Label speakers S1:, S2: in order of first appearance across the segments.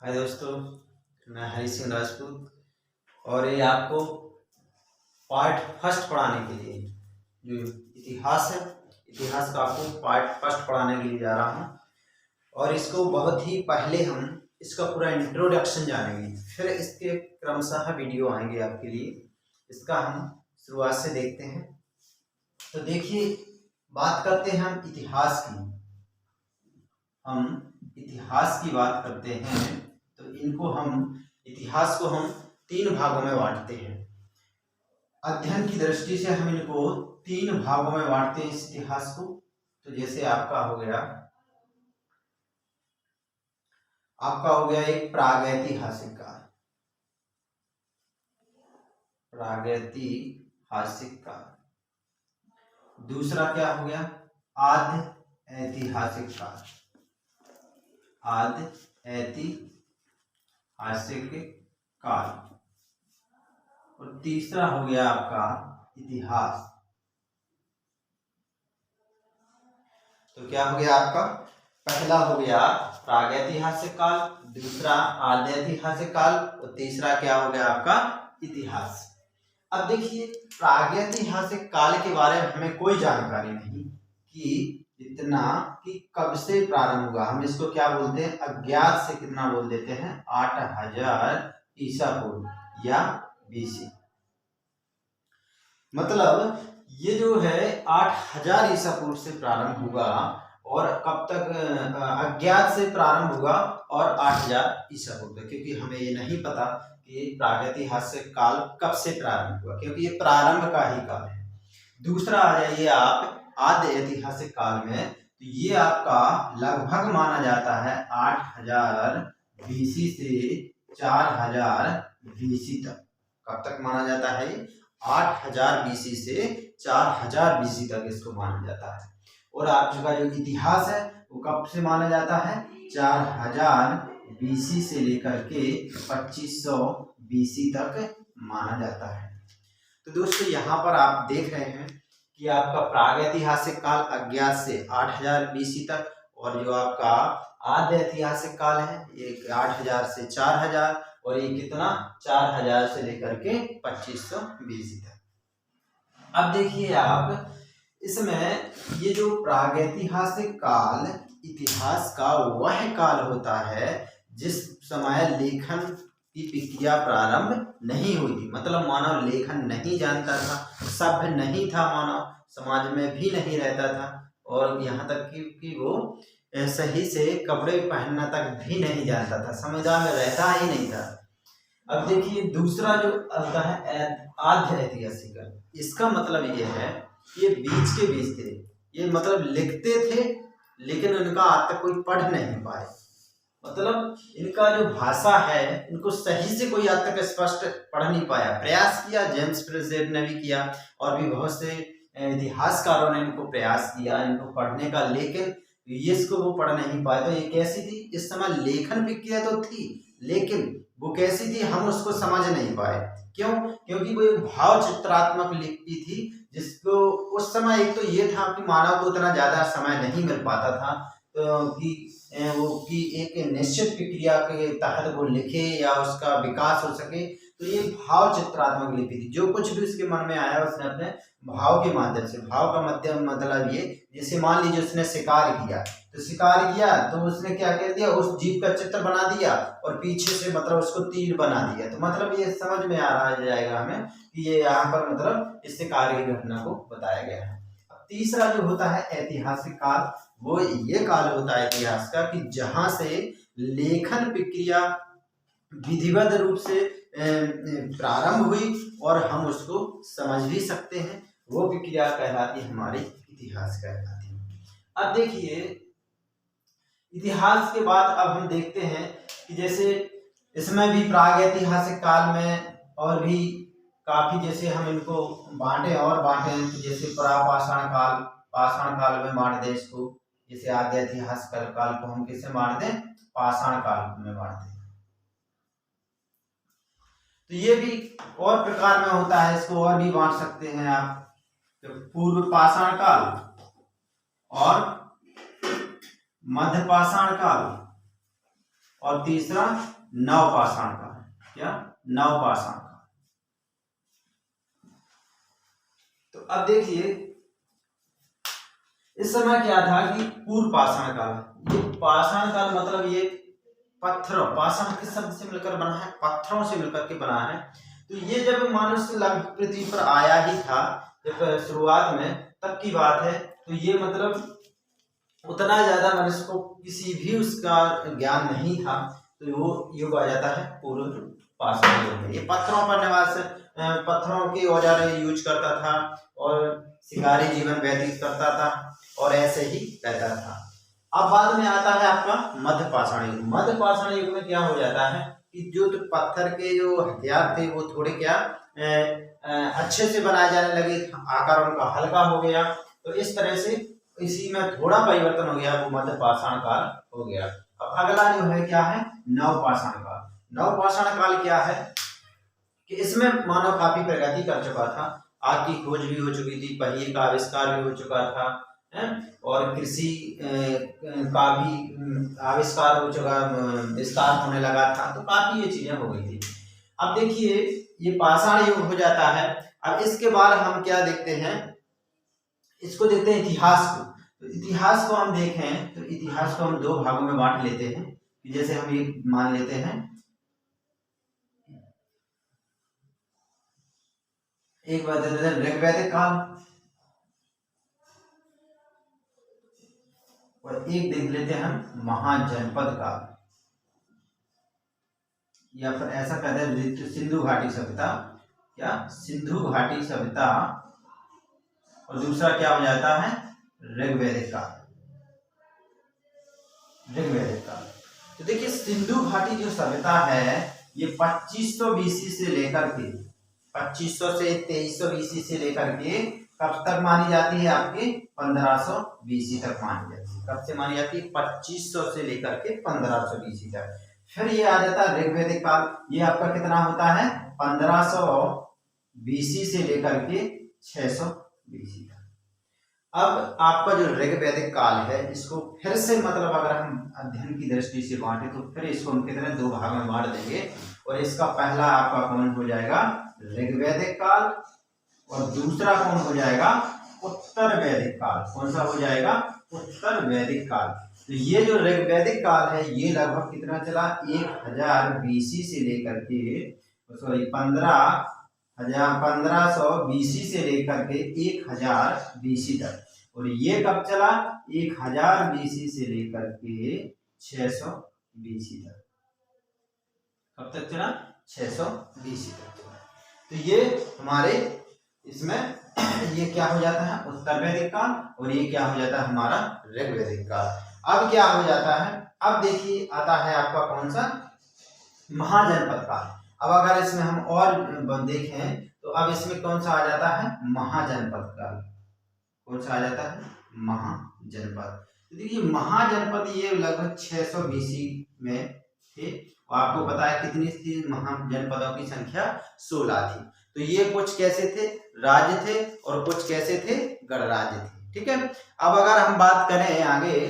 S1: हाय दोस्तों, मैं हरी सिंह राजपूत और ये आपको पार्ट फर्स्ट पढ़ाने के लिए जो इतिहास है, इतिहास का आपको पार्ट फर्स्ट पढ़ाने के लिए जा रहा हूँ। और इसको बहुत ही पहले हम इसका पूरा इंट्रोडक्शन जानेंगे, फिर इसके क्रमशः वीडियो आएंगे आपके लिए। इसका हम शुरुआत से देखते हैं। तो देखिए, बात करते हैं हम इतिहास की। हम इतिहास की बात करते हैं तो इतिहास को हम 3 भागों में बांटते हैं। अध्ययन की दृष्टि से हम इनको 3 भागों में बांटते हैं इस इतिहास को। तो जैसे आपका हो गया एक प्रागैतिहासिक काल, प्रागैतिहासिक काल। दूसरा क्या हो गया? आद्य ऐतिहासिक काल, आद्य ऐतिहासिक काल। और तीसरा हो गया आपका इतिहास। तो क्या हो गया आपका? पहला हो गया प्रागैतिहासिक काल, दूसरा आद्य ऐतिहासिक काल और तीसरा क्या हो गया आपका? इतिहास। अब देखिए, प्रागैतिहासिक काल के बारे में हमें कोई जानकारी नहीं कि इतना कि कब से प्रारंभ हुआ। हम इसको क्या बोलते हैं? अज्ञात से कितना बोल देते हैं? 8000 ईसा पूर्व या बीसी। मतलब ये जो है 8000 ईसा पूर्व से प्रारंभ हुआ और कब तक? अज्ञात से प्रारंभ हुआ और 8000 ईसा पूर्व तक, क्योंकि हमें ये नहीं पता कि प्रागैतिहासिक काल कब से प्रारंभ हुआ, क्योंकि ये प्रारंभ का ही काल है। दूसरा आ जाइए आप आद्य ऐतिहासिक काल में, तो ये आपका लगभग माना जाता है 8000 बीसी से 4000 बीसी तक। कब तक माना जाता है? 8000 बीसी से 4000 बीसी तक इसको माना जाता है। और आपका जो इतिहास है वो कब से माना जाता है? 4000 बीसी से लेकर के 2500 बीसी तक माना जाता है। तो दोस्तों, यहाँ पर आप देख रहे हैं कि आपका प्रागैतिहासिक काल अज्ञात से 8000 बीसी तक, और जो आपका आद्य ऐतिहासिक काल है ये 8000 से 4000, और ये कितना? 4000 से लेकर के 2500 बीसी तक। अब देखिए आप, इसमें ये जो प्रागैतिहासिक काल इतिहास का वह काल होता है जिस समय लेखन की प्रक्रिया प्रारंभ नहीं हुई थी। मतलब मानव लेखन नहीं जानता था, सभ्य नहीं था, मानव समाज में भी नहीं रहता था, और यहाँ तक कि वो सही से कपड़े पहनना तक भी नहीं जानता था, समुदाय में रहता ही नहीं था। अब देखिए, दूसरा जो आता है आद्य ऐतिहासिक, इसका मतलब ये है ये बीच के बीच थे। ये मतलब लिखते थे लेकिन उनका आज तक कोई पढ़ नहीं पाए। मतलब इनका जो भाषा है इनको सही से कोई आज तक स्पष्ट पढ़ नहीं पाया। प्रयास किया, जेम्स प्रेजेंट ने भी किया और भी बहुत से इतिहासकारों ने इनको प्रयास किया इनको पढ़ने का, लेकिन इसको वो पढ़ नहीं पाए। तो ये कैसी थी? इस समय लेखन प्रक्रिया तो थी, लेकिन वो कैसी थी हम उसको समझ नहीं पाए। क्यों? क्योंकि वो एक भाव चित्रात्मक लिपि थी, जिसको उस समय एक तो ये था कि मानव को उतना ज्यादा समय नहीं मिल पाता था कि एक निश्चित प्रक्रिया के तहत वो लिखे या उसका विकास हो सके। तो ये भाव चित्रात्मक लिपि थी, जो कुछ भी उसके मन में आया उसने अपने भाव के माध्यम से, भाव का माध्यम मतलब ये, जैसे मान लीजिए उसने शिकार किया, तो शिकार किया तो उसने क्या कर दिया? उस जीव का चित्र बना दिया और पीछे से मतलब उसको तीर बना दिया। तो मतलब ये समझ में आ रहा जाएगा हमें कि ये यहाँ पर मतलब इस शिकार की घटना को बताया गया है। तीसरा जो होता है ऐतिहासिक काल, वो ये काल होता है इतिहास का कि जहां से लेखन प्रक्रिया विधिवत रूप से प्रारंभ हुई और हम उसको समझ भी सकते हैं। वो प्रक्रिया कहलाती है हमारी इतिहास कहलाती है। अब देखिए, इतिहास के बाद अब हम देखते हैं कि जैसे इसमें भी प्रागैतिहासिक काल में और भी काफी, जैसे हम इनको बांटे तो जैसे प्रापाषाण काल, पाषाण काल में बांट दें इसको। जैसे आद्य ऐतिहासिक काल को हम किससे बांट दें? पाषाण काल में बांट दें। तो ये भी और प्रकार में होता है, इसको और भी बांट सकते हैं आप। तो पूर्व पाषाण काल और मध्य पाषाण काल और तीसरा नवपाषाण काल। क्या? नवपाषाण काल। तो अब देखिए इस समय क्या था कि पूर्व पाषाण काल। ये पाषाण काल मतलब ये पत्थरों, पाषाण किस शब्द से मिलकर बना है? पत्थरों से मिलकर के बना है। तो ये जब मनुष्य लगभग पृथ्वी पर आया ही था, जब शुरुआत में, तब की बात है। तो ये मतलब उतना ज्यादा मनुष्य को किसी भी उसका ज्ञान नहीं था, तो वो युग आ जाता है पूर्व पाषाण युग में। ये पत्थरों पर निवास, पत्थरों के औजार यूज करता था और शिकारी जीवन व्यतीत करता था और ऐसे ही रहता था। अब बाद में आता है आपका मध्य पाषाण युग। मध्य पाषाण युग में क्या हो जाता है कि जो तो पत्थर के जो हथियार थे वो थोड़े क्या अच्छे से बनाए जाने लगे, आकार उनका हल्का हो गया। तो इस तरह से इसी में थोड़ा परिवर्तन हो गया, वो मध्य पाषाण काल हो गया। अब अगला जो है क्या है? नवपाषाण काल। नवपाषाण काल क्या है कि इसमें मानव काफी प्रगति कर चुका था। आग की खोज भी हो चुकी थी, पहिए का आविष्कार भी हो चुका था, और कृषि का भी आविष्कार हो चुका, विस्तार होने लगा था। तो काफी ये चीजें हो गई थी। अब देखिए ये पाषाण युग हो जाता है। अब इसके बाद हम क्या देखते हैं? इसको देखते हैं इतिहास को। तो इतिहास को हम देखें तो इतिहास को हम दो भागों में बांट लेते हैं। जैसे हम ये मान लेते हैं, एक बात है ऋग्वैदिक काल और एक देख लेते हैं हम महाजनपद काल, या फिर ऐसा कहते हैं सिंधु घाटी सभ्यता। क्या? सिंधु घाटी सभ्यता। और दूसरा क्या हो जाता है? ऋग्वैदिक काल। ऋग्वैदिक काल। तो देखिए सिंधु घाटी जो सभ्यता है ये 2500 बीसी से लेकर के 2500 से 2300 बीसी से लेकर के कब तक मानी जाती है? आपके 1500 बीसी तक मानी जाती है। कब से मानी जाती है? 2500 से लेकर के 1500 बीसी तक। फिर ये आ जाता है ऋग्वैदिक काल। ये आपका कितना होता है? 1500 बीसी से लेकर के 600 बीसी तक। अब आपका जो ऋग्वैदिक काल है इसको फिर से मतलब अगर हम अध्ययन की दृष्टि से बांटे तो फिर इसको हम कितने दो भाग में बांट देंगे। और इसका पहला आपका कौन हो जाएगा? ऋग्वैदिक काल, और दूसरा कौन हो जाएगा? उत्तर वैदिक काल। कौन सा हो जाएगा? उत्तर वैदिक काल। तो ये जो ऋग्वैदिक काल है ये लगभग कितना चला? 1000 बीसी से लेकर के, सॉरी 1500 बीसी से लेकर के 1000 बीसी तक। और ये कब चला? 1000 बीसी से लेकर के 600 बीसी तक। कब तक चला? 600 बीसी तक चला। तो ये हमारे इसमें ये क्या हो जाता है? उत्तर वैदिक काल। और ये क्या हो जाता है? हमारा ऋग्वैदिक काल। अब क्या हो जाता है? अब देखिए आता है आपका कौन सा? महाजनपद काल। अब अगर इसमें हम और देखें तो अब इसमें कौन सा आ जाता है? महाजनपद काल। कौन सा आ जाता है? महाजनपद। तो देखिए महाजनपद ये लगभग 600 बीसी में थे। आपको पता है कितनी थी महाजनपदों की संख्या? 16 थी। तो ये कुछ कैसे थे? राज्य थे और कुछ कैसे थे? गणराज्य थे। ठीक है। अब अगर हम बात करें आगे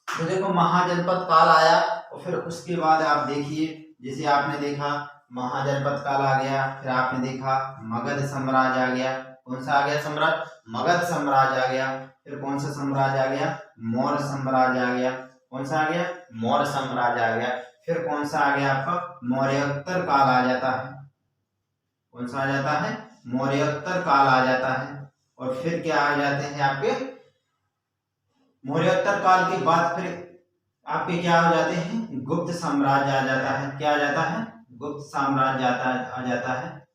S1: तो देखो महाजनपद काल आया और फिर उसके बाद आप देखिए जैसे आपने देखा महाजनपद काल आ गया, फिर आपने देखा मगध साम्राज्य आ गया। कौन सा आ गया साम्राज्य? मगध साम्राज्य आ गया। फिर कौन सा साम्राज्य आ गया? मौर्य साम्राज्य आ गया। कौन सा आ गया? मौर्य साम्राज्य आ गया। फिर कौन सा आ गया आपका? मौर्योत्तर काल आ जाता है। कौन सा आ जाता है? मौर्योत्तर काल आ जाता है। और फिर क्या आ जाते हैं आपके? मौर्योत्तर काल के बाद फिर आपके क्या हो जाते हैं? गुप्त साम्राज्य आ जाता है। क्या आ जाता है? गुप्त साम्राज्य आ जाता है।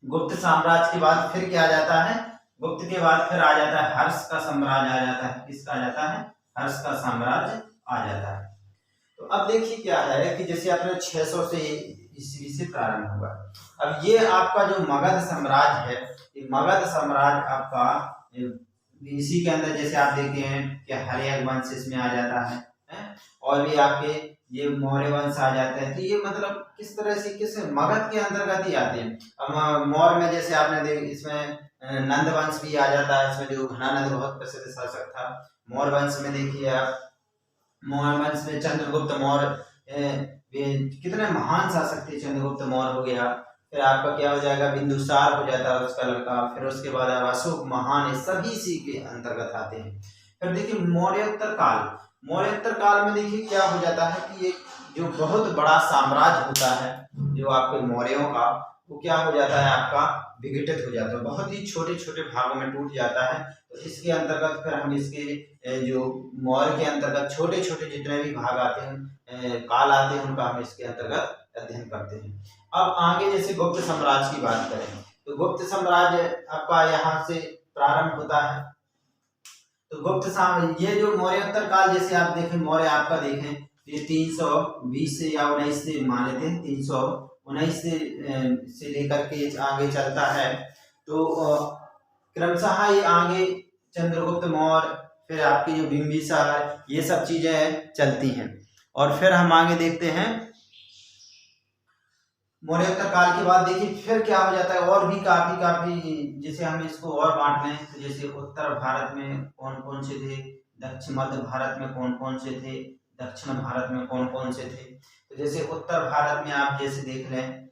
S1: गुप्त साम्राज्य के बाद फिर क्या आ जाता है? गुप्त के बाद फिर आ जाता है हर्ष का साम्राज्य आ जाता है। किसका आ जाता है? हर्ष का साम्राज्य आ जाता है। तो अब देखिए क्या है कि जैसे आपने 600 से ईस्वी से प्रारंभ हुआ। अब ये आपका जो मगध साम्राज्य है, ये मगध साम्राज्य आपका इसी के अंदर जैसे आप देखते हैं कि हर्यक वंश इसमें आ जाता है, और भी आपके ये मौर्य वंश आ जाते हैं। तो ये मतलब किस तरह से किस मगध के अंतर्गत ही आते हैं। अब मौर्य में जैसे आपने देख इसमें नंद वंश भी आ जाता है। इसमें जो घनानंद बहुत प्रसिद्ध शासक था। मौर्य वंश में देखिए आप, मौर्य वंश में चंद्रगुप्त मौर्य कितने महान शासक थे, चंद्रगुप्त मौर्य हो गया, फिर आपका क्या हो जाएगा, बिंदुसार हो जाता है उसका लड़का, फिर उसके बाद अशोक महान, सभी इसी के अंतर्गत आते हैं। फिर देखिए मौर्योत्तर काल, मौर्योत्तर काल में देखिए क्या हो जाता है कि ये जो बहुत बड़ा साम्राज्य होता है जो आपके मौर्यों का, वो क्या हो जाता है आपका, विघटित हो जाता है, बहुत ही छोटे छोटे भागों में टूट जाता है। तो इसके अंतर्गत फिर हम इसके जो मौर्य के अंतर्गत छोटे छोटे जितने भी भाग आते हैं, काल आते हैं, उनका हम इसके अंतर्गत अध्ययन करते हैं। अब आगे जैसे गुप्त साम्राज्य की बात करें तो गुप्त साम्राज्य आपका यहाँ से प्रारंभ होता है। तो गुप्त साम्राज्य, ये जो मौर्योत्तर काल जैसे आप देखें, मौर्य आपका देखें ये 320 से या 19 से मान लेते हैं, 319 से लेकर के आगे चलता है। तो क्रमशः ये आगे चंद्रगुप्त मौर्य, फिर आपकी जो बिंबिसार, ये सब चीजें चलती हैं। और फिर हम आगे देखते हैं मौर्योत्तर काल के बाद देखिए फिर क्या हो जाता है, और भी काफी जैसे हम इसको और बांट लें तो जैसे उत्तर भारत में कौन कौन से थे, दक्षिण मध्य भारत में कौन कौन से थे, दक्षिण भारत में कौन कौन से थे। तो जैसे उत्तर भारत में आप जैसे देख लें,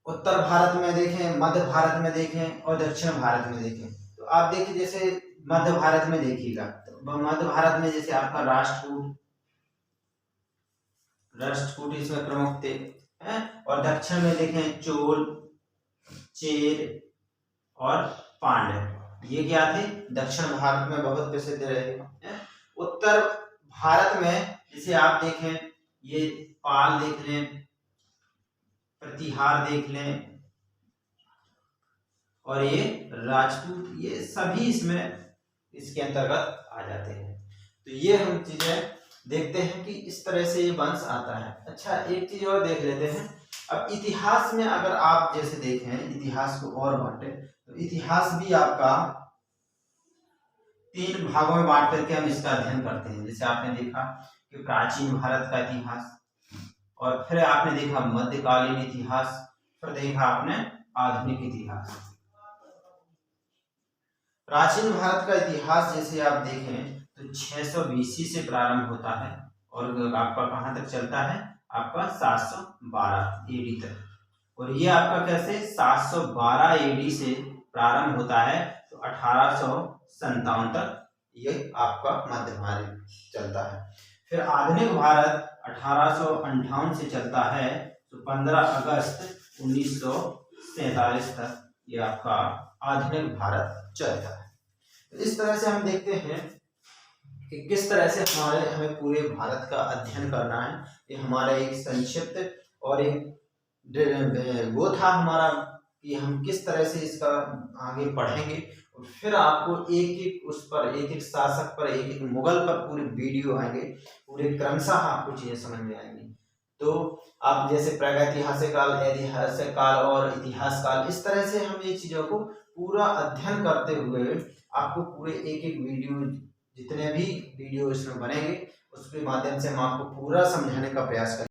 S1: उत्तर भारत में देखें, मध्य भारत में देखें और दक्षिण भारत में देखें। तो आप देखिए जैसे मध्य भारत में देखिएगा, तो मध्य भारत में जैसे आपका राष्ट्रकूट इसमें प्रमुख थे, और दक्षिण में देखें चोल, चेर और पांड्य, ये क्या थे, दक्षिण भारत में बहुत प्रसिद्ध रहे। उत्तर भारत में जैसे आप देखें ये पाल देख लें, प्रतिहार देख लें, और ये राजपूत, ये सभी इसमें इसके अंतर्गत आ जाते हैं। तो ये हम चीजें देखते हैं कि इस तरह से ये वंश आता है। अच्छा एक चीज और देख लेते हैं, अब इतिहास में अगर आप जैसे देखें, इतिहास को और बांटे तो इतिहास भी आपका 3 भागों में बांट करके हम इसका अध्ययन करते हैं। जैसे आपने देखा कि प्राचीन भारत का इतिहास, और फिर आपने देखा मध्यकालीन इतिहास, फिर देखा आपने आधुनिक इतिहास। प्राचीन भारत का इतिहास जैसे आप देखें तो 600 BC से प्रारंभ होता है और आपका कहाँ तक चलता है, आपका 712 AD तक। और ये आपका कैसे 712 AD से प्रारंभ होता है तो 1857 तक ये आपका मध्य भारत चलता है। फिर आधुनिक भारत 1858 से चलता है तो 15 अगस्त 1947 तक ये आपका आधुनिक भारत चलता है। तो इस तरह से हम देखते हैं कि किस तरह से हमें पूरे भारत का अध्ययन करना है। ये हमारा एक संक्षिप्त और एक वो था हमारा कि हम किस तरह से इसका आगे पढ़ेंगे, और फिर आपको एक एक उस पर, एक एक शासक पर, एक एक मुगल पर पूरे वीडियो आएंगे, पूरे क्रमशः आपको चीजें समझ में आएंगी। तो आप जैसे प्रागैतिहासिक काल, ऐतिहासिक काल और इतिहास काल, इस तरह से हम ये चीजों को पूरा अध्ययन करते हुए आपको पूरे एक एक वीडियो, जितने भी वीडियो इसमें बनेंगे उसके माध्यम से हम आपको पूरा समझाने का प्रयास करेंगे।